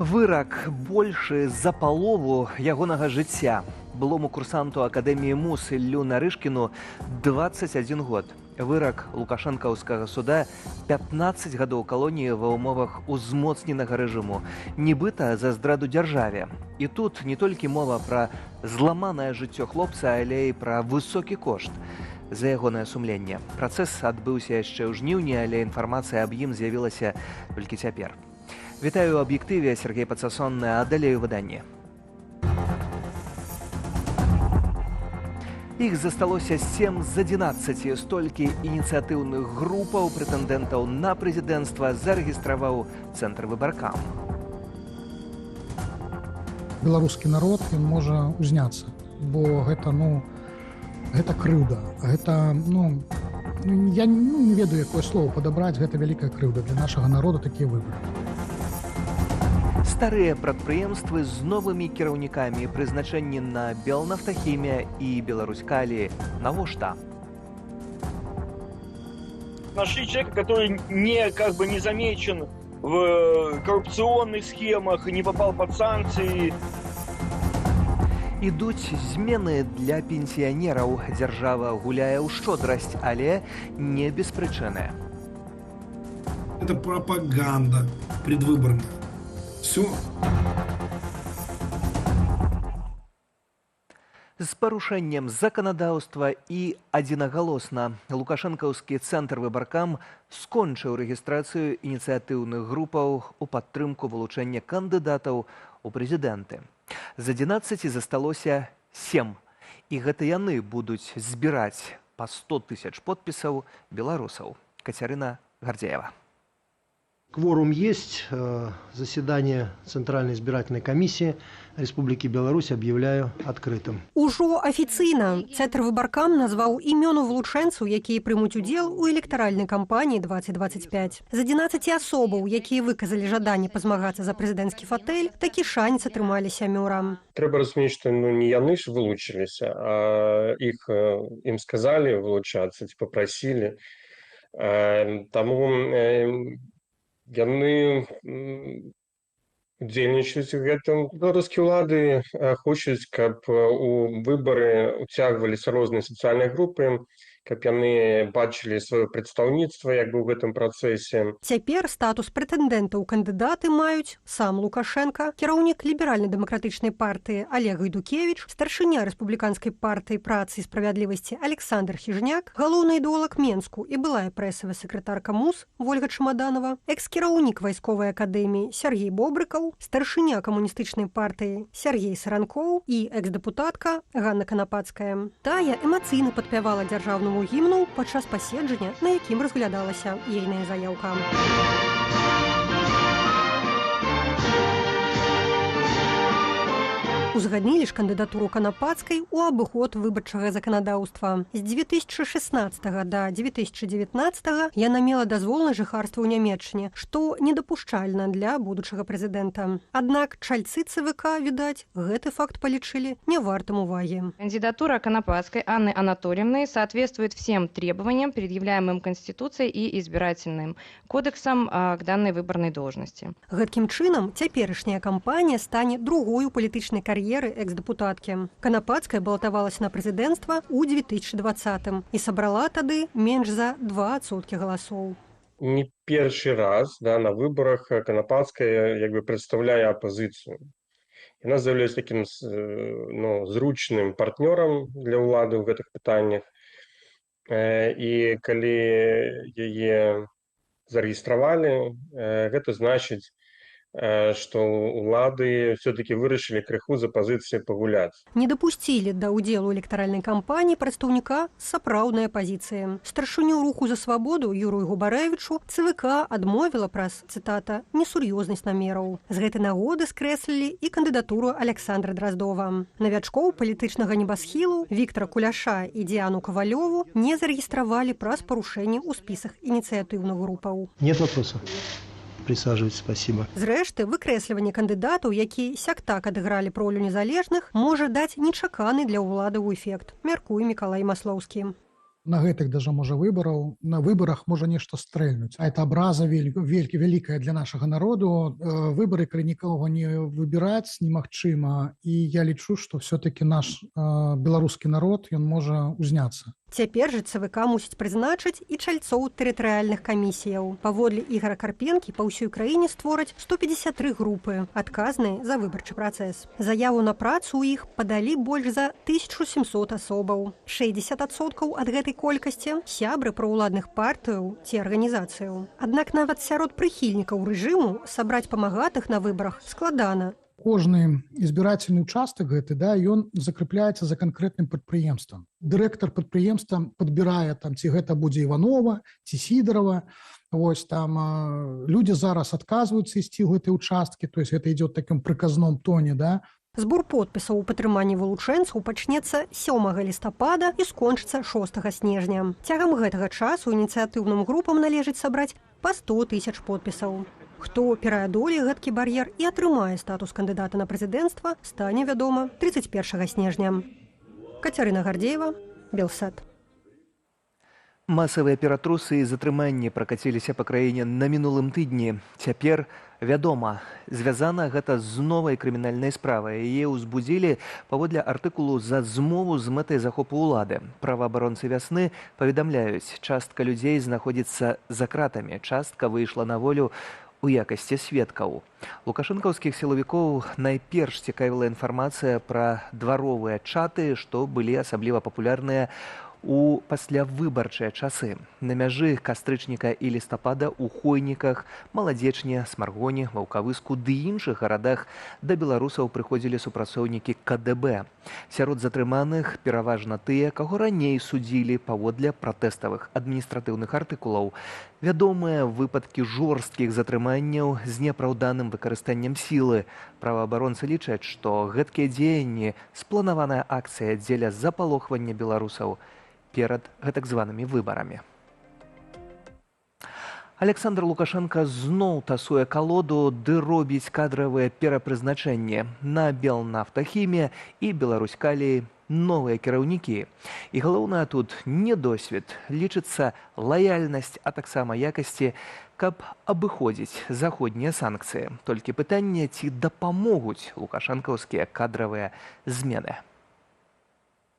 Вырак большы за палову ягонага жыцця. Былому курсанту Акадэміі МУС Іллю Нарышкіну 21 год. Вырак лукашэнкаўскага суда 15 гадоў калоніі ва ўмовах узмоцненага рэжыму, нібыта за здраду дзяржаве. І тут не толькі мова пра зламанае жыццё хлопца, але і пра высокі кошт за ягонае сумленне. Працэс адбыўся яшчэ ў жніўні, але інфармацыя аб ім з'явілася толькі цяпер. Вітаю ў аб'ектыве, Сергей Пацасонны, а далей у выданні. Іх засталося 7 з 11, столькі ініцыятыўных групаў прэтэндэнтаў на прэзідэнцтва зарэгістраваў Цэнтр Выбаркам. Беларускі народ, ён можа узняцца, бо гэта, гэта крыўда. Гэта, я не ведаю, якое слово падабраць, гэта вялікая крыўда для нашага народа, такія выбары. Старыя прадпрыемствы з новымі кіраўнікамі, прызначэнні на Белнафтахімія і Беларускалі. Навошта? Нашли человека, который не замечен в коррупционных схемах, не попал под санкции. Ідуць змены для пенсіянераў. Дзяржава гуляе ў шчодрасць, але не без прычыны. Это пропаганда предвыборная. Все. З парушэннем заканадаўства і адзінагалосна лукашэнкаўскі цэнтр Выбаркам скончыў рэгістрацыю ініцыятыўных групаў у падтрымку вылучэння кандыдатаў у прэзідэнты. З 11 засталося 7, і гэта яны будуць збіраць па 100 000 подпісаў беларусаў. Кацярына Гардзеева. Кворум есть. Заседание Центральной избирательной комиссии Республики Беларусь объявляю открытым. Ужо афіцыйна Цэнтр Выбаркам назваў імёны вылучэнцаў, якія прымуць удзел у электаральнай кампаніі 2025. З 11 асобаў, якія выказалі жаданне пазмагацца за прэзідэнцкі фатэль, такі шанец атрымалі 7. Трэба разумець, што не яны ж вылучыліся, а ім сказалі вылучацца, ці папрасілі. Таму яны удзельнічаюць у гэтым. Беларускія ўлады хочуць, каб у выбары уцягваліся розныя сацыяльныя групы, каб яны бачылі сваё прадстаўніцтва як бы ў гэтым працэсе. Цяпер статус прэтэндэнта ў кандыдаты маюць сам Лукашенко, кіраўнік ліберальна-дэмакратычнай партыі Олег Гайдукевіч, старшыня рэспубліканскай партыі працы і справядлівасці Александр Хіжняк, галоўны ідэолаг Менску і былая прэсавая сакратарка МУС Вольга Чамаданова, экс-кіраўнік вайсковай акадэміі Сергей Бобрыкаў, старшыня камуністычнай партыі Сергей Саранкоў і экс-дэпутатка Ганна Канапацкая. Тая эмацыйна падпявала дзяржаўнаму гімну падчас паседжання, на якім разглядалася ейная заяўка. Узгаднілі ж кандыдатуру Канапацкай у абыход выбарчага заканадаўства. З 2016 да 2019 яна мела дазвол на жыхарства ў Нямецчыне, што недапушчальна для будучага прэзідэнта. Аднак чальцы ЦВК, відаць, гэты факт палічылі не вартым увагі. Кандидатура Конопадской Анны Анатольевны соответствует всем требованиям, предъявляемым Конституцией и избирательным кодексом к данной выборной должности. Гэткім чынам, цяперашняя кампанія стане другой у палітычнай кар'еры экс-дэпутаткі. Канапацкая балатавалася на прэзідэнцтва ў 2020 і сабрала тады менш за 2% галасоў. Не першы раз на выборах Конопадская прадстаўляе апазіцыю. Яна з'яўляецца такім зручным партнёрам для ўлады ў гэтых пытаннях. І калі яе зарэгістравалі, гэта значыць, што ўлады все-таки вырашылі крыху з апазіцыі пагуляць. Не дапусцілі да ўдзелу электаральнай кампаніі прадстаўніка сапраўднай апазіцыі. Старшыню руху за свабоду Юрію Губарэвічу ЦВК адмовіла праз, цытата, несур'ёзнасць намераў. З гэтай нагоды скрэслілі і кандыдатуру Александра Драздова. Навячкоў палітычнага небасхілу Віктара Куляша і Діану Кавалёву не зарэгістравалі праз парушэнне ў спісах ініцыятыўных групаў. Нет вопросов. Присаживайтесь, спасибо. Зрэшты, выкрэсліванне кандыдатаў, які сяк-так адыгралі ролю незалежных, можа даць нечаканы для ўладаў эфект, мяркуе Мікалай Маслоўскі. на гэтых даже можа выбараў на выбарах можа нешта стрэльнуць, а это абраза вялікая для нашага народу. Выбары, калі нікога не выбіраць, немагчыма, і я лічу, што все-таки наш беларускі народ ён можа узняцца. Цяпер жа ЦВК мусіць прызначыць і чальцоў тэрытарыяльных камісіяў. Паводле Ігора Карпенкі па ўсёй краіне створаць 153 групы, адказныя за выбарчы працэс. Заяву на працу ў іх падалі больш за 1700 асобаў. 60% ад гэтай колькасці сябры праўладных партыяў ці арганізацыяў. Аднак нават сярод прыхільнікаў рэжыму сабраць памагатых на выбарах складана. Кожны избирательный участок гэты, да, ён закрепляется за конкретным прадпрыемствам. Дырэктар прадпрыемства падбірае там, ці гэта будзе Иванова, ці Сидорова. Вось там люди зараз отказываются ісці ў гэтай участкі, то есть это идет в таким прыказном тоне, да. Збор подпісаў у падтрыманні вылучэнцаў пачнецца 7 лістапада і скончыцца 6 снежня. Цягам гэтага часу ініцыятыўным групам належыць сабраць па 100 000 подпісаў. Хто пераадолее гэткі бар'ер і атрымае статус кандыдата на прэзідэнцтва, стане вядома 31 снежня. Кацярына Гардзеева, Белсат. Масавыя ператрусы і затрыманні пракаціліся па краіне на мінулым тыдні. Цяпер вядома, звязана гэта з новай крымінальнай справай. Яе ўзбудзілі паводле артыкулу за змову з мэтай захопу ўлады. Праваабаронцы вясны паведамляюць, частка людзей знаходзіцца за кратамі, частка выйшла на волю у якасці сведкаў. Лукашэнкаўскіх сілавікоў найперш цікавіла інфармацыя пра дваровыя чаты, што былі асабліва папулярныя у паслявыбарчыя часы. На мяжы кастрычніка і лістапада ў Хойніках, Маладзечне, Смаргоне, Ваўкавыску ды іншых гарадах да беларусаў прыходзілі супрацоўнікі КДБ. Сярод затрыманых пераважна тыя, каго раней судзілі паводле пратэставых адміністратыўных артыкулаў. Вядомыя выпадкі жорсткіх затрыманняў з непраўданым выкарыстаннем сілы. Праваабаронцы лічаць, што гэткія дзеянні спланаваная акцыя дзеля запалохвання беларусаў перад гэтак званымі выбарамі. Александр Лукашенко зноў тасуе калоду ды робіць кадравыя перапрызначэнні. На Белнафтахіме і Беларуськаліі новыя кіраўнікі. І галоўнае тут не досвед, лічыцца лаяльнасць, а таксама якасці, каб абыходзіць заходнія санкцыі. Толькі пытанне, ці дапамогуць лукашэнкаўскія кадравыя змены.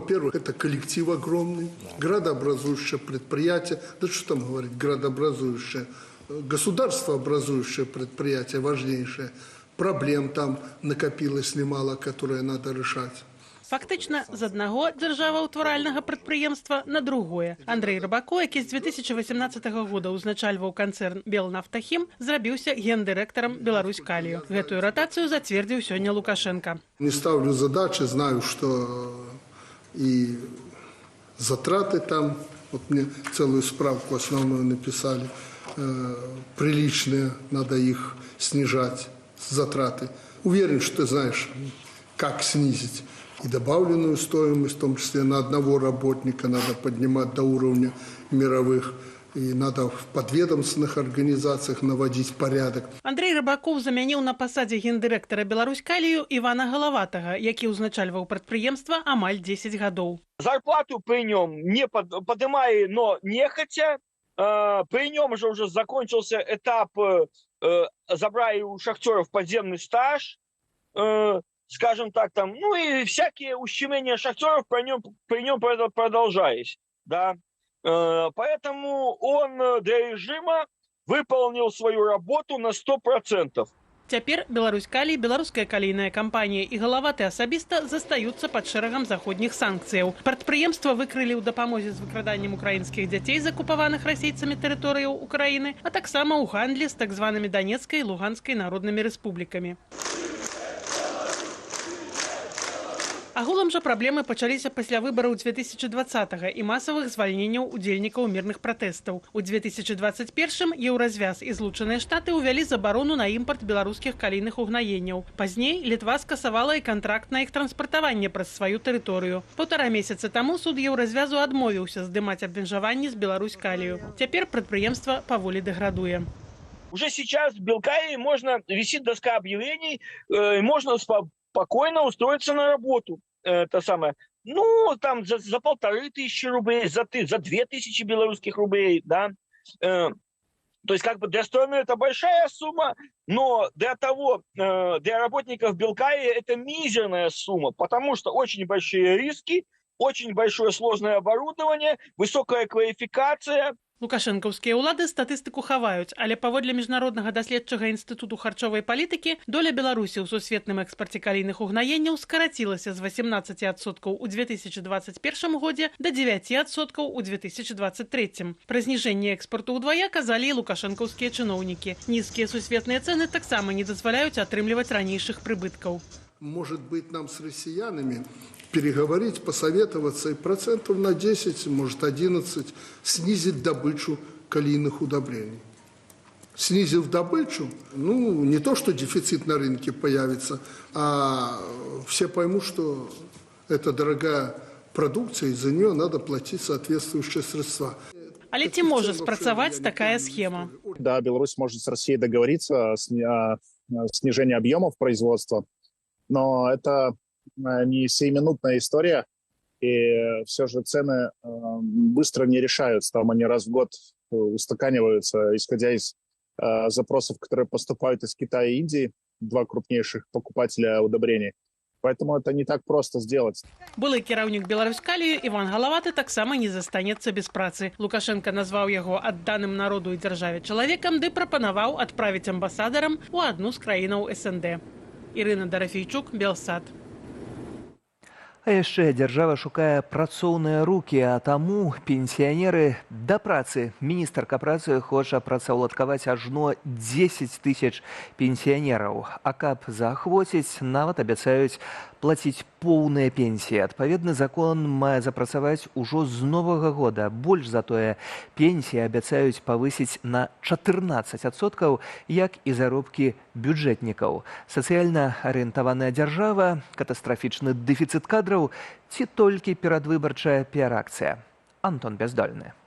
Во-первых, это коллектив огромный, градообразующее предприятие, да что там говорить, градообразующее, государствообразующее предприятие важнейшее. Проблем там накопилось немало, которые надо решать. Фактычна, з аднаго дзяржаваўтваральнага прадпрыемства на другое. Андрэй Рыбако, які з 2018 года ўзначальваў канцэрн «Белнафтахім», зрабіўся гендырэктарам «Беларуськалію». Гэтую ратацыю зацвердзіў сёння Лукашенко. Не ставлю задачи, знаю, что и затраты там, вот мне целую справку основную написали, приличные, надо их снижать, затраты. Уверен, что ты знаешь, как снизить. И добавленную стоимость, в том числе на одного работника, надо поднимать до уровня мировых. И надо в подведомственных организациях наводить порядок. Андрэй Рыбакоў замяніў на пасадзе гендырэктара «Беларуськалію» Івана Галаватага, які ўзначальваў прадпрыемства амаль 10 гадоў. Зарплату при нем не поднимай, но нехотя. При нем же уже закончился этап, забрали у шахтеров подземный стаж, скажем так, там, ну и всякие ущемления шахтеров при нем продолжались, да. Поэтому он для режима выполнил свою работу на 100%. Цяпер «Беларуськалій», беларуская калійная кампанія і Галаваты асабіста застаюцца пад шэрагам заходніх санкцыяў. Прадпрыемства выкрылі ў дапамозе з выкраданнем украінскіх дзяцей, закупаваных расейцамі тэрыторыяў Украіны, а таксама ў гандлі з так званымі Данецкай і Луганскай народнымі рэспублікамі. Агулам жа праблемы пачаліся пасля выбараў 2020-го і масавых звальненняў удзельнікаў мірных пратэстаў. У 2021-м Еўразвяз і Злучаныя Штаты ўвялі забарону на імпарт беларускіх калійных угнаенняў. Пазней Літва скасавала і кантракт на іх транспартаванне праз сваю тэрыторыю. 1,5 месяца таму суд Еўразвязу адмовіўся здымаць абмежаванні з Беларуськалію. Цяпер прадпрыемства паволі дэградуе. Уже сейчас в Белкалии висит доска объявлений, можно спокойно устроиться на работу. Это самое. ну, там за 1500 рублей, за 2000 белорусских рублей, да. То есть, как бы для страны это большая сумма, но для работников Белкаи это мизерная сумма, потому что очень большие риски, очень большое сложное оборудование, высокая квалификация. Лукашэнкаўскія ўлады статыстыку хаваюць, але паводле міжнароднага даследчага інстытуту харчовай палітыкі доля Беларусі ў сусветным экспарце калійных угнаенняў скарацілася з 18% у 2021 годзе да 9% у 2023. Пра зніжэнне экспарту ўдвая казалі і лукашэнкаўскія чыноўнікі. Нізкія сусветныя цэны таксама не дазваляюць атрымліваць ранейшых прыбыткаў. Может быть, нам с россиянами переговорить, посоветоваться и процентов на 10, может 11 снизить добычу калийных удобрений. Снизив добычу, ну, не то, что дефицит на рынке появится, а все поймут, что это дорогая продукция, и за нее надо платить соответствующие средства. Але ці можа спрацаваць такая схема? Да, Беларусь может с Россией договориться о снижении объемов производства, но это не сиюминутная история, и все же цены быстро не решаются. Там они раз в год устаканиваются, исходя из запросов, которые поступают из Китая и Индии, два крупнейших покупателя удобрений. Поэтому это не так просто сделать. Былы кіраўнік Беларуськалію Іван Галаваты таксама не застанецца без працы. Лукашенко назваў яго адданым народу і дзяржаве чалавекам ды прапанаваў адправіць амбасадарам у адну з краінаў СНД. Ірына Дарафейчук, Белсат. А яшчэ дзяржава шукае працоўныя рукі, а таму пенсіянеры да працы. Міністрка працы хоча працаўладкаваць ажно 10 000 пенсіянераў. А каб заахвоціць, нават абяцаюць плаціць поўныя пенсіі. Адпаведны закон мае запрацаваць ужо з новага года. Больш за тое, пенсіі абяцаюць павысіць на 14%, як і заробкі бюджэтнікаў. Сацыяльна арыентаваная дзяржава, катастрафічны дэфіцыт кадраў ці толькі перадвыбарчая піар-акцыя. Антон Бяздольны.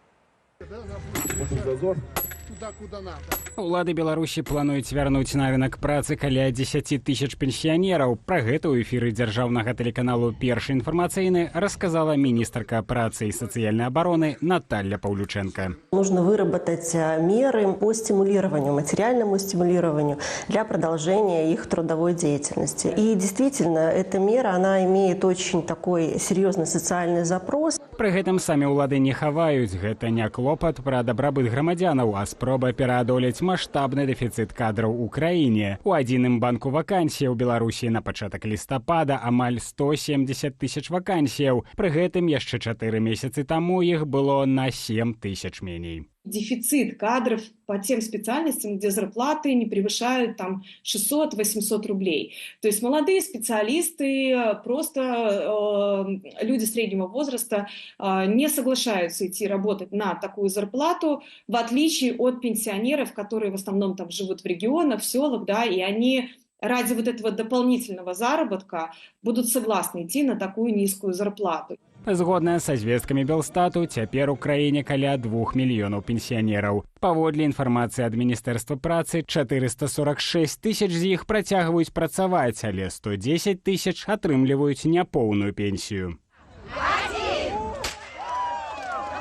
Улады Беларусі плануюць вярнуць на рынок працы каля 10 000 пенсіянераў. Пра гэта ў эфіры дзяржаўнага тэлеканалу «Першы інфармацыйны» рассказала министрка працы и социальной обороны Наталья Павлюченко. Нужно выработать меры по стимулированию, материальному стимулированию для продолжения их трудовой деятельности. И действительно, эта мера, она имеет очень такой серьезный социальный запрос. Пры гэтым самі ўлады не хаваюць. Гэта не клопат пра дабрабыт грамадзянаў, а спроба пераадолець маштабны дэфіцыт кадраў у краіне. У адзіным банку вакансій у Беларусі на пачатак лістапада амаль 170 000 вакансіяў. Пры гэтым яшчэ 4 месяцы таму іх было на 7 000 меней. Дефицит кадров по тем специальностям, где зарплаты не превышают там 600-800 рублей. То есть молодые специалисты, просто люди среднего возраста не соглашаются идти работать на такую зарплату, в отличие от пенсионеров, которые в основном там живут в регионах, в селах, да, и они ради вот этого дополнительного заработка будут согласны идти на такую низкую зарплату. Згодна са звесткамі Белстату, цяпер у краіне каля 2 мільёнаў пенсіянераў. Паводле інфармацыі ад Міністэрства працы, 446 000 з іх працягваюць працаваць, але 110 000 атрымліваюць няпоўную пенсію.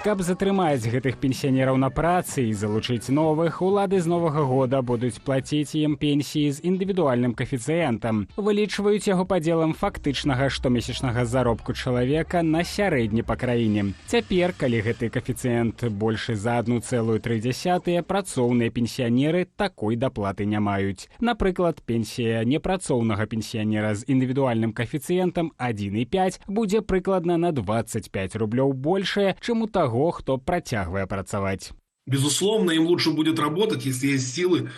Каб затрымаць гэтых пенсіянераў на працы і залучыць новых, улады з новага года будуць плаціць ім пенсіі з індывідуальным каэфіцыентам. Вылічваюць яго падзелам фактычнага штомесячнага заробку чалавека на сярэдні па краіне. Цяпер, калі гэты каэфіцыент большы за 1,3, працоўныя пенсіянеры такой даплаты не маюць. Напрыклад, пенсія непрацоўнага пенсіянера з індывідуальным каэфіцыентам 1,5 будзе прыкладна на 25 рублёў большая, чым у таго, кто протягивая працаваць. Безусловно, им лучше будет работать, если есть силы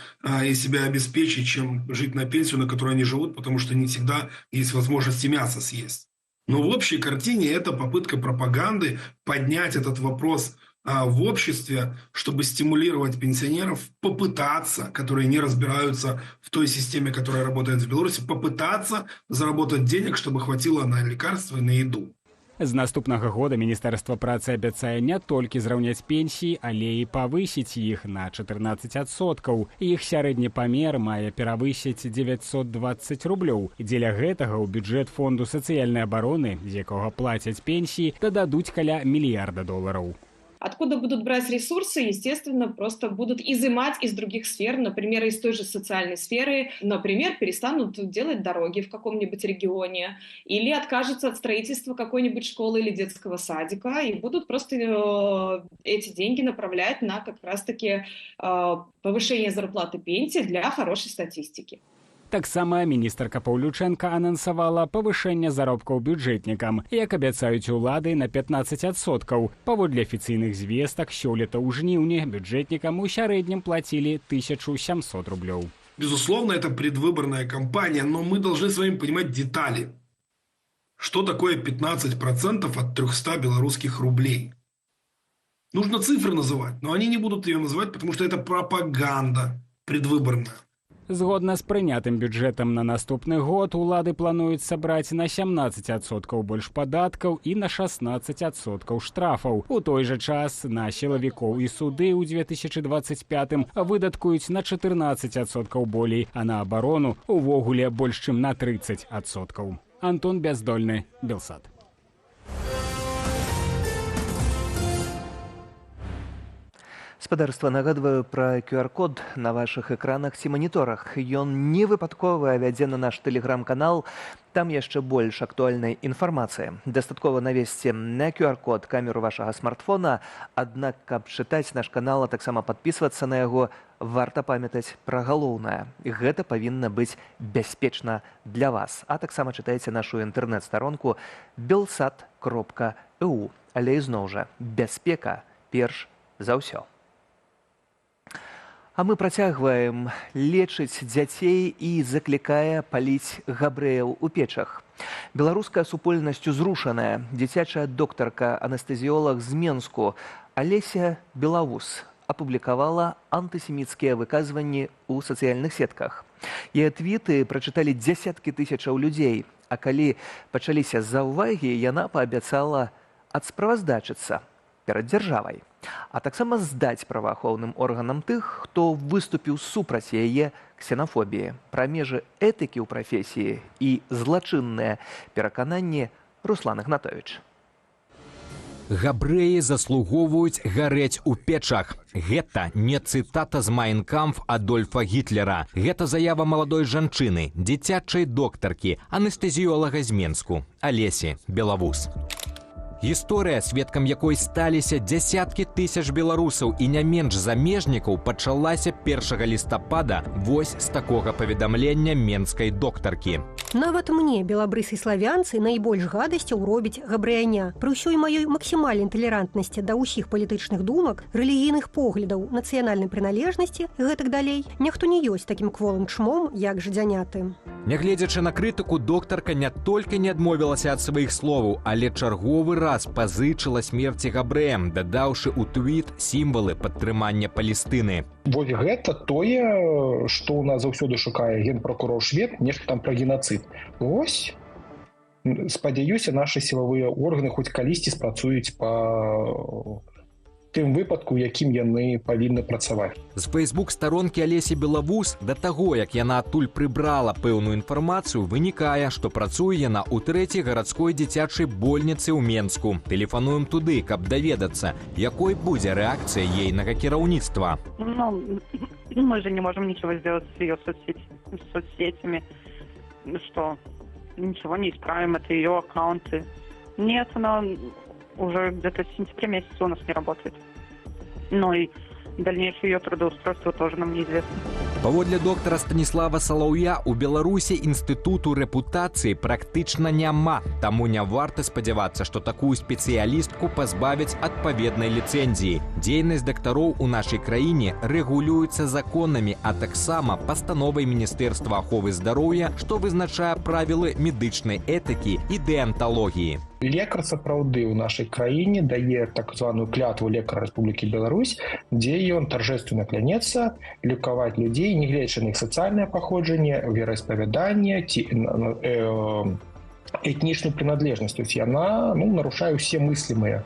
и себя обеспечить, чем жить на пенсию, на которой они живут, потому что не всегда есть возможность мясо съесть. Но в общей картине это попытка пропаганды поднять этот вопрос в обществе, чтобы стимулировать пенсионеров попытаться, которые не разбираются в той системе, которая работает в Беларуси, попытаться заработать денег, чтобы хватило на лекарства и на еду. З наступнага года Міністэрства працы абяцае не толькі зраўняць пенсіі, але і павысіць іх на 14%. Іх сярэдні памер мае перавысіць 920 рублёў. Дзеля гэтага ў бюджэт фонду сацыяльнай абароны, з якога плацяць пенсіі, дададуць каля $1 мільярда. Откуда будут брать ресурсы? Естественно, просто будут изымать из других сфер, например, из той же социальной сферы. Например, перестанут делать дороги в каком-нибудь регионе или откажутся от строительства какой-нибудь школы или детского садика и будут просто эти деньги направлять на как раз-таки повышение зарплаты пенсий для хорошей статистики. Таксама міністрка Паўлючэнка анансавала павышэнне заробкаў бюджэтнікам, як абяцаюць улады, на 15%. Паводле афіцыйных звестак, сёлета ў жніўні бюджэтнікам у сярэднім плацілі 1700 рублёў. Безусловно, это предвыборная кампания, но мы должны с вами понимать детали. Что такое 15% от 300 белорусских рублей? Нужно цифры называть, но они не будут ее называть, потому что это пропаганда предвыборная. Згодна з прынятым бюджэтам на наступны год улады плануюць сабраць на 17% больш падаткаў і на 16% штрафаў. У той жа час на сілавікоў і суды ў 2025 выдаткуюць на 14% болей, а на абарону увогуле больш чым на 30%. Антон Бяздольны, Белсат. Спадарства, нагадваю пра QR-код на вашых экранах ці маніторах. Ён не выпадкова вядзе на наш тэлеграм-канал. Там яшчэ больш актуальнай інфармацыі. Дастаткова навесці на QR-код камеру вашага смартфона, аднак, каб чытаць наш канал, а таксама падпісвацца на яго, варта памятаць пра галоўнае. Гэта павінна быць бяспечна для вас. А таксама чытайце нашу інтэрнэт-старонку belsat.eu. Але ізноў жа, бяспека перш за ўсё. А мы працягваем лечыць дзяцей і заклікае паліць габрэяў у печах. Беларуская супольнасць узрушаная. Дзіцячая доктарка-анестэзіолог з Менску Алеся Белавус апублікавала антысеміцкія выказванні ў сацыяльных сетках. Яе твіты прачыталі дзясяткі тысячаў людзей, а калі пачаліся заўвагі, яна паабяцала адсправаздачыцца перад дзяржавай, а таксама здаць праваахоўным органам тых, хто выступіў супраць яе ксенафобіі. Пра межы этыкі ў прафесіі і злачынныя перакананні Руслан Ігнатовіч. Габрэі заслугоўваюць гарэць у печах. Гэта не цытата з «Майн кампф» Адольфа Гітлера. Гэта заява маладой жанчыны, дзіцячай доктаркі, анестэзіолага з Менску, Алесі Белавус. Гісторыя, сведкам якой сталіся дзясяткі тысяч беларусаў і не менш замежнікаў, пачалася 1 лістапада вось з такога паведамлення менскай доктаркі. Нават мне, белабрысай славянцы, найбольш гадасцяў робіць габрэяня. Пры ўсёй маёй максімальнай талерантнасці да ўсіх палітычных думак, рэлігійных поглядаў, нацыянальнай прыналежнасці і гэтак далей, ніхто не ёсць такім кволым чмом, як жадзяняты. Нягледзячы на крытыку, доктарка не толькі не адмовілася ад сваіх словаў, але чарговы раз пазычыла смерці габрэям, дадаўшы ў твіт сімвалы падтрымання Палестыны. Вось гэта тое, што ў нас заўсёды шукае генпракурор швед, нешта там пра генацыд. Вось, спадзяюся, нашы сілавыя органы хоць калісьці спрацуюць па тым выпадку, якім яны павінны працаваць. З фэйсбук-старонкі Алесі Белавус да таго, як яна адтуль прыбрала пэўную інфармацыю, вынікае, што працуе яна ў 3-й гарадской дзіцячай больніцы ў Менску. Тэлефануем туды, каб даведацца, якой будзе рэакцыя ейнага кіраўніцтва. Мы же не можем ничего сделать с ее соцсетями. Что? Ничего не исправим, это ее аккаунты. Нет, она уже где-то в сентябре месяце у нас не работает. Ну и дальнейшее ее трудоустройство тоже нам неизвестно. Паводле доктара Станіслава Салаўя, у Беларусі інстытуту рэпутацыі практычна няма, таму не варта спадзявацца, што такую спецыялістку пазбавяць адпаведнай ліцэнзіі. Дзейнасць дактароў у нашай краіне рэгулюецца законамі, а таксама пастановай Міністэрства аховы здароўя, што вызначае правілы медычнай этыкі і дэанталогіі. Лекар сапраўды ў нашай краіне дае так званую клятву лекара Рэспублікі Беларусь, дзе ён торжественно клянецца лікаваць людзей, нягледзячы на іх сацыяльнае паходжанне, вераспавяданне ці этнічную принадлежнасць. То есть яна нарушае ўсе мыслімыя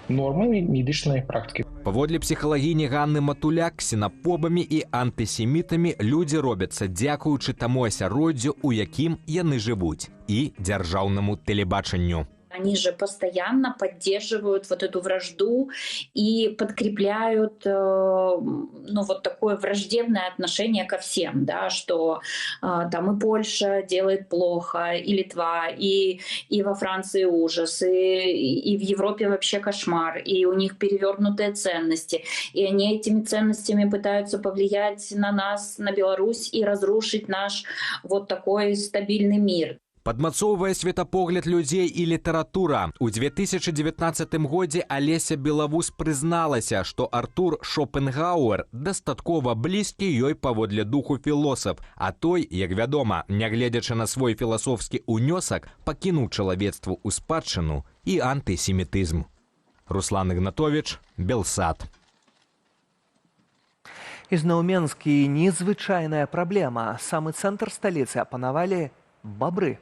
нормы медычнай практыкі. Паводле псіхалагіні Ганны Матуляк, ксенафобамі і антысемітамі людзі робяцца дзякуючы таму асяроддзю, у якім яны жывуць, і дзяржаўнаму тэлебачанню. Они же постоянно поддерживают вот эту вражду и подкрепляют вот такое враждебное отношение ко всем, да, что там и Польша делает плохо, и Литва, и во Франции ужас, и в Европе вообще кошмар, и у них перевернутые ценности, и они этими ценностями пытаются повлиять на нас, на Беларусь, и разрушить наш вот такой стабильный мир. Падмацоўвае светапогляд людзей і літаратура. У 2019 годзе Алеся Белавус прызналася, што Артур Шопенгауэр дастаткова блізкі ёй паводле духу філосаф, а той, як вядома, нягледзячы на свой філасофскі ўнёсак, пакінуў чалавецтву ў спадчыну і антысемітызм. Руслан Ігнатовіч, Белсат. Ізноў Менскі незвычайная праблема. Самы цэнтр сталіцы апанавалі бабры.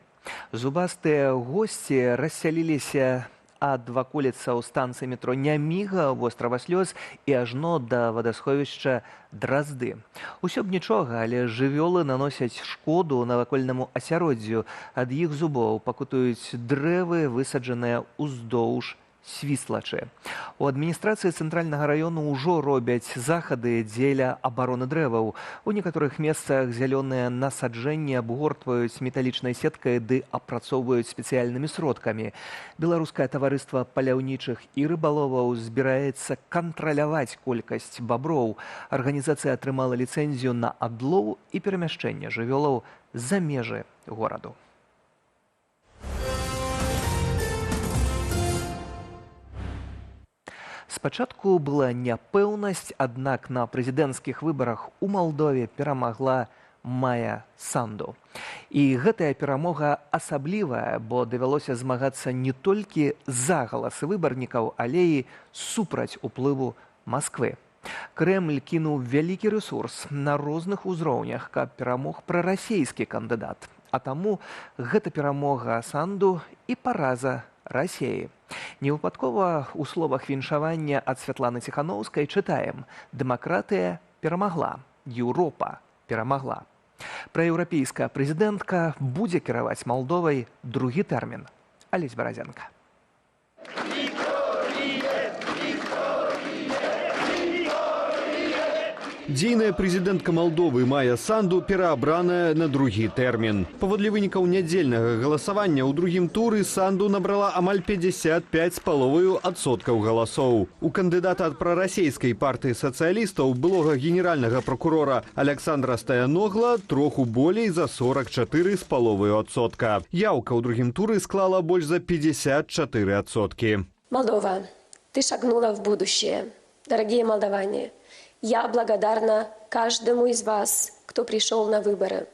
Зубастыя госці рассяліліся ад ваколіцаў станцыі метро Няміга, вострава Слёз і ажно да вадасховішча Дразды. Усё б нічога, але жывёлы наносяць шкоду навакольнаму асяроддзю. Ад іх зубоў пакутуюць дрэвы, высаджаныя ўздоўж Свіслачы. У адміністрацыі цэнтральнага раёну ўжо робяць захады дзеля абароны дрэваў. У некаторых месцах зялёныя насаджэнні абгортваюць металічнай сеткай ды апрацоўваюць спецыяльнымі сродкамі. Беларускае таварыства паляўнічых і рыбаловаў збіраецца кантраляваць колькасць баброў. Арганізацыя атрымала ліцэнзію на адлоў і перамяшчэнне жывёлаў за межы гораду. Спачатку была няпэўнасць, аднак на прэзідэнцкіх выбарах у Малдове перамагла Майя Санду. І гэтая перамога асаблівая, бо давялося змагацца не толькі за галасы выбарнікаў, але і супраць уплыву Масквы. Крэмль кінуў вялікі рэсурс на розных узроўнях, каб перамог прарасійскі кандыдат. А таму гэта перамога Санду і параза Расіі. Невыпадкова ў словах віншавання ад Святланы Ціхановскай чытаем: «Дэмакратыя перамагла, Еўропа перамагла». Праеўрапейская прэзідэнтка будзе кіраваць Малдовай другі тэрмін. Алесь Баразенка. Дзейная прэзідэнтка Малдовы Майя Санду пераабраная на другі тэрмін. Паводле вынікаў нядзельнага галасавання ў другім туры Санду набрала амаль 55,5% галасоў. У кандыдата ад прарасійскай партыі сацыялістаў, былога генеральнага прокурора Александра Стаяногла, троху болей за 44,5%. Яўка ў другім туры склала больш за 54%. Молдова, ты шагнула в будущее. Дорогие молдаване, я благодарна каждому из вас, кто пришел на выборы.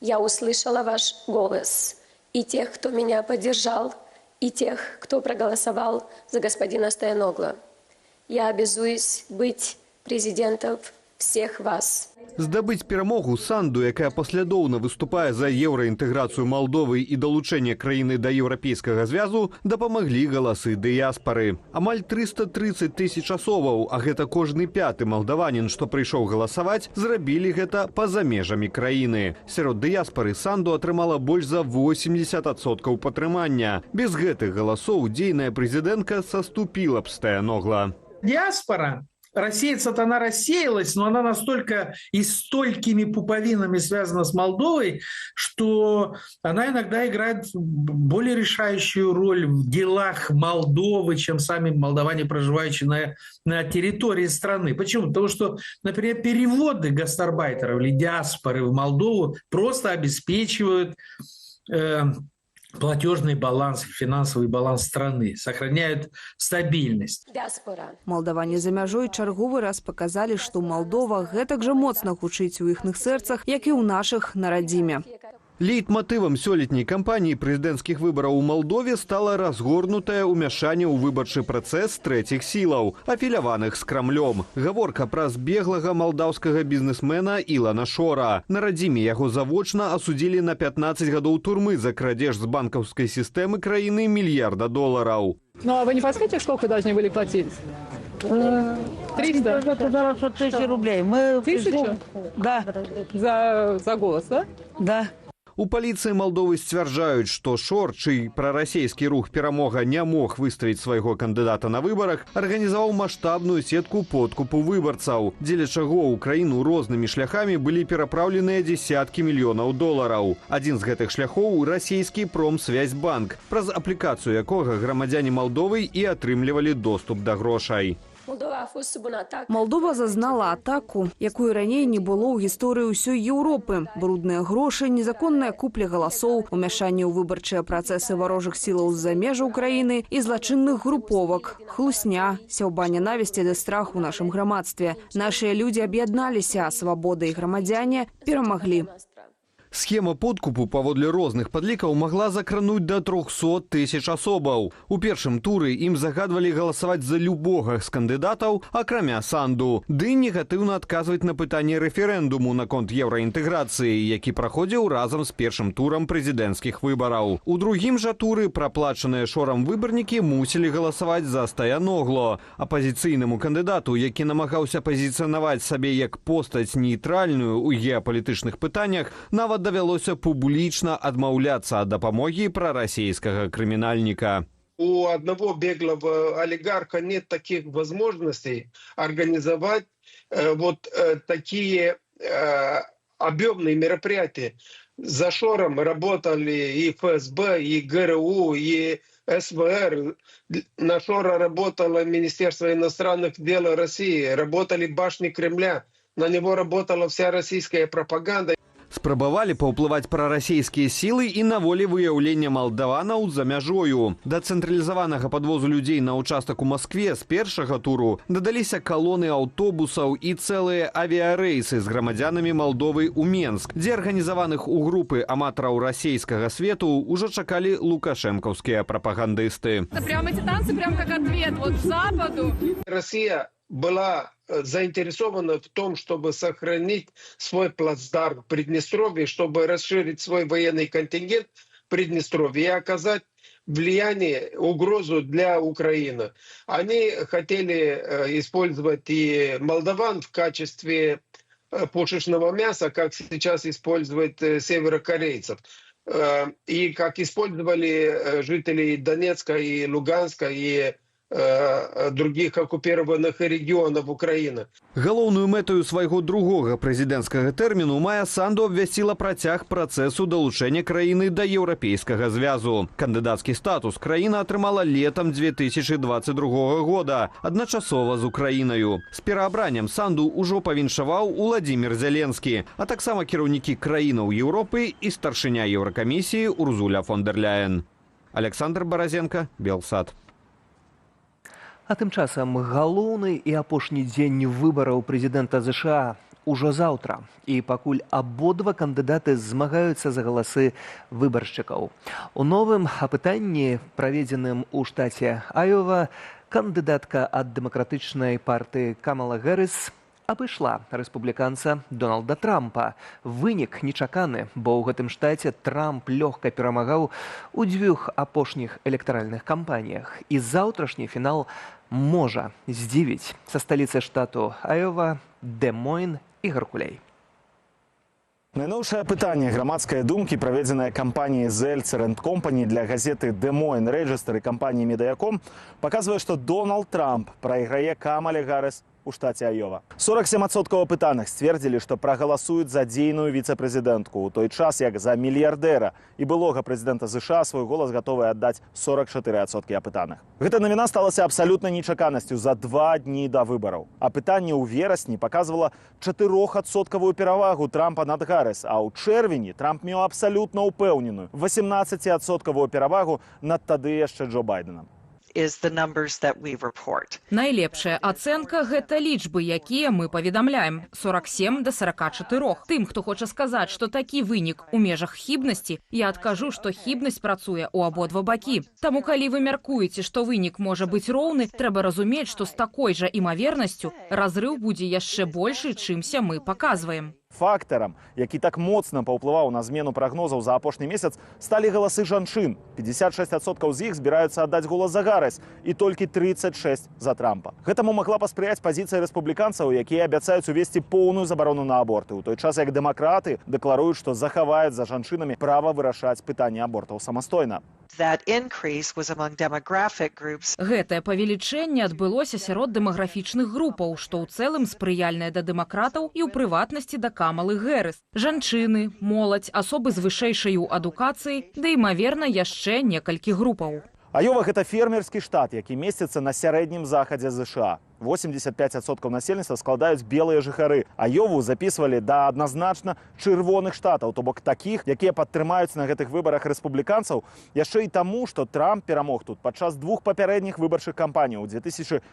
Я услышала ваш голос. И тех, кто меня поддержал, и тех, кто проголосовал за господина Стояногла. Я обязуюсь быть президентом всех вас. Здабыць перамогу Санду, якая паслядоўна выступае за еўраінтэграцыю Малдовы і далучэнне краіны да еўрапейскага звязу, дапамаглі галасы дыяспары. Амаль 330 тысяч асобаў, а гэта кожны пяты малдаванін, што прыйшоў галасаваць, зрабілі гэта па-за межамі краіны. Сярод дыяспары Санду атрымала больш за 80% падтрымання. Без гэтых галасоў дзейная прэзідэнтка саступіла б Стояногла. Диаспора рассеяться-то она рассеялась, но она настолько и столькими пуповинами связана с Молдовой, что она иногда играет более решающую роль в делах Молдовы, чем сами молдаване, проживающие на территории страны. Почему? Потому что, например, переводы гастарбайтеров или диаспоры в Молдову просто обеспечивают платежный баланс, финансовый баланс страны, сохраняют стабильность. Молдаване за мяжой чарговы раз показали, что Молдова гэтак же моцна гучыць у іхных сэрцах, як і ў нашых на радзіме. Лейтмотывам сёлетняй кампаніі прэзідэнцкіх выбараў у Малдове стала разгорнутае ўмяшанне ў выбарчы працэс трэціх сілаў, афіляваных з Крамлём. Гаворка пра збеглага малдаўскага бізнесмена Ілана Шора. На радзіме яго завочна асудзілі на 15 гадоў турмы за крадзеж з банкаўскай сістэмы краіны $1 мільярд. Ну, а вы не подскажете, сколько должны были платить? 300? Это 1000 рублей. Мы 1000? Да. За голос, да? Да. У паліцыі Малдовы сцвярджаюць, што Шор, чый прарасійскі рух «Перамога» не мог выставіць свайго кандыдата на выбарах, арганізаваў маштабную сетку подкупу выбарцаў, дзеля чаго ў краіну рознымі шляхамі былі перапраўленыя дзесяткі мільёнаў долараў. Адзін з гэтых шляхоў – расійскі Промсвязьбанк, праз аплікацыю якога грамадзяне Малдовы і атрымлівалі доступ да грошай. Молдова зазнала атаку, якой раней не было ў гісторыі ўсёй Еўропы. Брудныя грошы, незаконная купля галасоў, умяшанне ў выбарчыя працэсы варожых сілаў з-за межаў краіны і злачынных груповак, хлусня, сяўба ненавісці ды страх у нашым грамадстве. Нашыя людзі аб'ядналіся, а свабода і грамадзяне перамаглі. Схема подкупу паводле розных падлікаў магла закрануць да 300 000 асобаў. У першым туры ім загадвалі галасаваць за любога з кандыдатаў, акрамя Санду, ды негатыўна адказваць на пытанне рэферэндуму наконт еўраінтэграцыі, які праходзіў разам з першым турам прэзідэнцкіх выбараў. У другім жа туры праплачаныя Шорам выбарнікі мусілі галасаваць за Стаяногло. Апазіцыйнаму кандыдату, які намагаўся пазіцыянаваць сабе як постаць нейтральную ў геапалітычных пытаннях, нават давялося публічна адмаўляцца ад дапамогі прарасійскага крымінальніка. У одного беглого олигарха нет таких возможностей организовать такие объемные мероприятия. За Шором работали и ФСБ, и ГРУ, и СВР. На Шора работало Министерство иностранных дел России, работали башни Кремля. На него работала вся российская пропаганда. Спрабавалі паўплываць прарасійскія сілы і на волевыяўлення малдаванаў за мяжою. Да цэнтралізаванага падвозу людзей на ўчастак у Маскве з першага туру дадаліся калоны аўтобусаў і цэлыя авіярэйсы з грамадзянамі Малдовы ў Менск, дзе арганізаваных у групы аматараў расійскага свету ўжо чакалі лукашэнкаўскія прапагандысты. Прямо эти танцы, прям как ответ вот Западу. Россия была заинтересована в том, чтобы сохранить свой плацдарм в Приднестровье, чтобы расширить свой военный контингент в Приднестровье и оказать влияние, угрозу для Украины. Они хотели использовать и молдаван в качестве пушечного мяса, как сейчас используют северокорейцев. И как использовали жителей Донецка и Луганска и других оккупированных регионов Украины. Галоўную мэтаю свайго другога прэзідэнцкага тэрміну Майя Санду абвясціла працяг працэсу далучэння краіны да Еўрапейскага звязу. Кандыдацкі статус краіна атрымала летам 2022 года, адначасова з Украінаю. З пераабраннем Санду ўжо павіншаваў Уладзімір Зеленскі, а таксама кіраўнікі краінаў Еўропы і старшыня Еўракамісіі Урзуля фон дер Ляйен. Александр Баразенко, Белсат. А тым часам галоўны і апошні дзень выбараў прэзідэнта ЗША ўжо заўтра. І пакуль абодва кандыдаты змагаюцца за галасы выбаршчыкаў. У новым апытанні, праведзеным у штаце Айова, кандыдатка ад дэмакратычнай партыі Камала Гэрыс абышла рэспубліканца Дональда Трампа. Вынік нечаканы, бо ў гэтым штаце Трамп лёгка перамагаў у дзвюх апошніх электаральных кампаніях. І заўтрашні фінал можа здзівіць. Са сталіцы штату Айова, Дэ-Мойн і Гаркулей. Найноўшае апытанне грамадскай думкі, праведзенае кампаніяй Зельцер энд Компані для газеты Des Moines Register і кампаніі Медыяком, паказвае, што Дональд Трамп прайграе Камале Гаррыс у штаце Айова. 47% апытаных сцвердзілі, што прагаласуюць за дзейную віцэ-прэзідэнтку, у той час як за мільярдэра і былога прэзідэнта ЗША свой голас гатовы аддаць 44% апытаных. Гэта навіна сталася абсалютнай нечаканасцю за 2 дні да выбараў. Апытанне ў верасні паказвала 4% перавагу Трампа над Гаррыс, а ў чэрвені Трамп меў абсалютна ўпэўненую 18% перавагу над тады яшчэ Джо Байденам. Найлепшая ацэнка – гэта лічбы, якія мы паведамляем. 47 да 44. Тым, хто хоча сказаць, што такі вынік у межах хібнасці, я адкажу, што хібнасць працуе ў абодва бакі. Таму, калі вы мяркуеце, што вынік можа быць роўны, трэба разумець, што з такой жа імавернасцю разрыў будзе яшчэ большы, чымся мы паказваем. Фактарам, які так моцна паўплываў на змену прагнозаў за апошні месяц, сталі галасы жанчын. 56% з іх збіраюцца аддаць голас за Гарріс і толькі 36% за Трампа. Гэтаму магла паспрыяць пазіцыя рэспубліканцаў, якія абяцаюць увесці поўную забарону на аборты, у той час як дэмакраты дэкларуюць, што захаваюць за жанчынамі права вырашаць пытанне абортаў самастойна. Гэтае павелічэнне адбылося сярод дэмаграфічных групаў, што ў цэлым спрыяльнае да дэмакратаў і ў прыватнасці да Камалы Гэрыс. Жанчыны, моладзь, асобы з вышэйшаю адукацыяй, да імаверна яшчэ некалькі групаў. Айова – гэта фермерскі штат, які месціцца на сярэднім захадзе ЗША. 85% насельніцтва складаюць белыя жыхары. Айову запісвалі да адназначна чырвоных штатаў, то бок такіх, якія падтрымаюць на гэтых выбарах рэспубліканцаў, яшчэ і таму, што Трамп перамог тут падчас двух папярэдніх выбарчых кампаній у 2016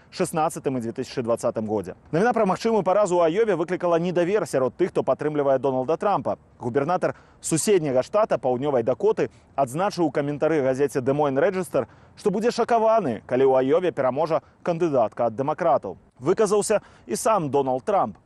і 2020 годзе. Навіна пра магчымую паразу ў Айове выклікала недавер сярод тых, хто падтрымлівае Дональда Трампа. Губернатар суседняга штата Паўднёвай Дакоты адзначыў у каментары газеце Des Moines Register, што будзе шакаваны, калі ў Айове пераможа кандыдатка ад дэмакратаў. Выказаўся і сам Дональд Трамп.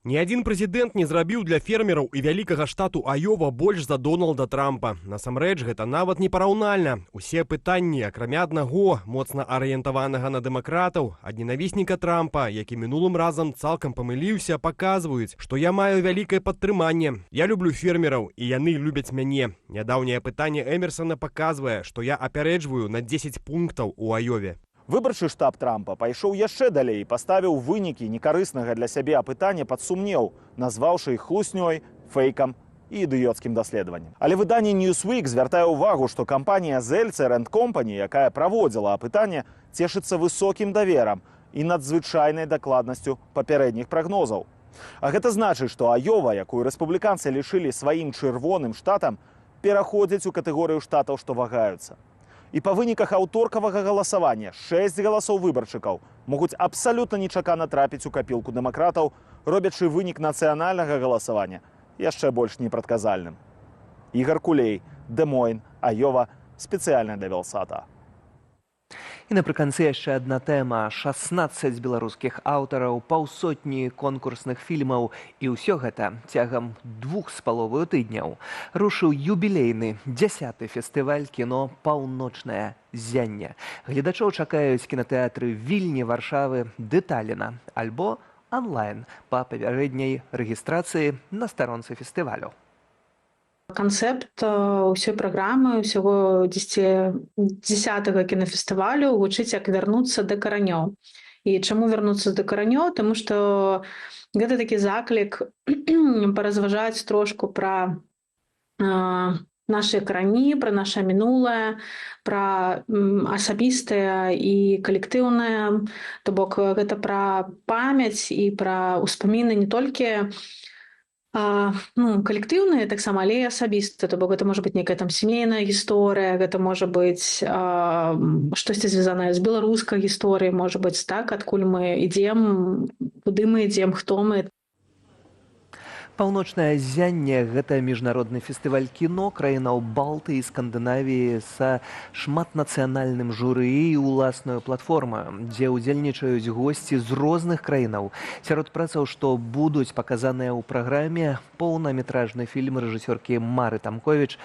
Ні адзін прэзідэнт не зрабіў для фермераў і вялікага штату Айова больш за Дональда Трампа. Насамрэч, гэта нават непараўнальна. Усе пытанні, акрамя аднаго, моцна арыентаванага на дэмакратаў, ад ненавісніка Трампа, які мінулым разам цалкам памыліўся, паказваюць, што я маю вялікае падтрыманне. Я люблю фермераў, і яны любяць мяне. Нядаўняе пытанне Эмерсона паказвае, што я апярэджваю на 10 пунктаў у Айове. Выбарчы штаб Трампа пайшоў яшчэ далей і паставіў вынікі некарыснага для сябе апытання пад сумнеў, назваўшы іх хлуснёй, фэйкам і ідыёцкім даследаваннем. Але выданне Newsweek звяртае ўвагу, што кампанія Zeltzer & Company, якая праводзіла апытанне, цешыцца высокім даверам і надзвычайнай дакладнасцю папярэдніх прагнозаў. А гэта значыць, што Айова, якую рэспубліканцы лічылі сваім чырвоным штатам, пераходзіць у катэгорыю штатаў, што вагаюцца. І па выніках аўторкавага галасавання 6 галасоў выбаршчыкаў могуць абсалютна нечакана трапіць у капілку дэмакратаў, робячы вынік нацыянальнага галасавання яшчэ больш непрадказальным. Ігар Кулей, Des Moines, Айова, спецыяльна для Белсата. І напрыканцы яшчэ адна тэма. 16 беларускіх аўтараў, паўсотні конкурсных фільмаў. І ўсё гэта цягам 2,5 тыдняў. Рушыў юбілейны 10-й фестываль кіно «Паўночнае ззянне». Гледачоў чакаюць кінатэатры Вільні, Варшавы ды Таліна. Альбо онлайн па папярэдняй рэгістрацыі на старонцы фестывалю. Канцэпт ўсёй праграмы ўсяго 10-го кінафестывалю гучыць як вярнуцца да каранёў. І чаму вярнуцца да каранёў? Таму што гэта такі заклік паразважаць трошку пра нашы карані, пра наша мінулае, пра асабістае і калектыўнае. То бок гэта пра памяць і пра ўспаміны не толькі калектыўныя, таксама, але і асабістыя. То бок гэта можа быць нейкая там сямейная гісторыя, гэта можа быць штосьці звязанае з беларускай гісторыяй, можа быць так, адкуль мы ідзем, куды мы ідзем, хто мы. «Паўночнае ззянне» – гэта міжнародны фестываль кіно краінаў Балтыі і Скандынавіі са шматнацыянальным журы і ўласнаю платформаю, дзе ўдзельнічаюць госці з розных краінаў. Сярод працаў, што будуць паказаныя ў праграме, поўнаметражны фільм рэжысёркі Мары Тамковіч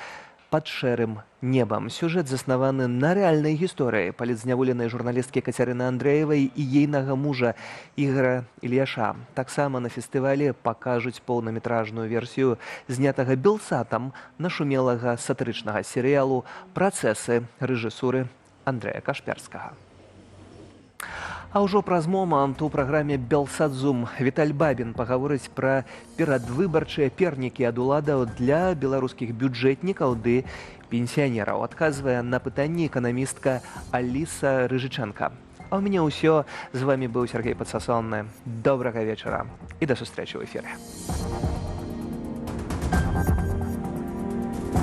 «Пад шэрым небам». Сюжэт заснаваны на рэальнай гісторыі палітзняволенай журналісткі Кацярыны Андрэевай і ейнага мужа Ігара Ільяша. Таксама на фестывалі пакажуць поўнаметражную версію знятага Белсатам нашумелага сатырычнага серыялу «Працэсы» рэжысуры Андрэя Кашперскага. А ўжо праз момант у праграме «Белсат-Зум» Віталь Бабін пагаворыць пра перадвыбарчыя пернікі ад уладаў для беларускіх бюджэтнікаў ды пенсіянераў. Адказвае на пытанні эканамістка Аліса Рыжыченка. А ў мяне ўсё. З вамі быў Сергей Падсасонны. Добрага вечара і да сустрэчы ў эфіры.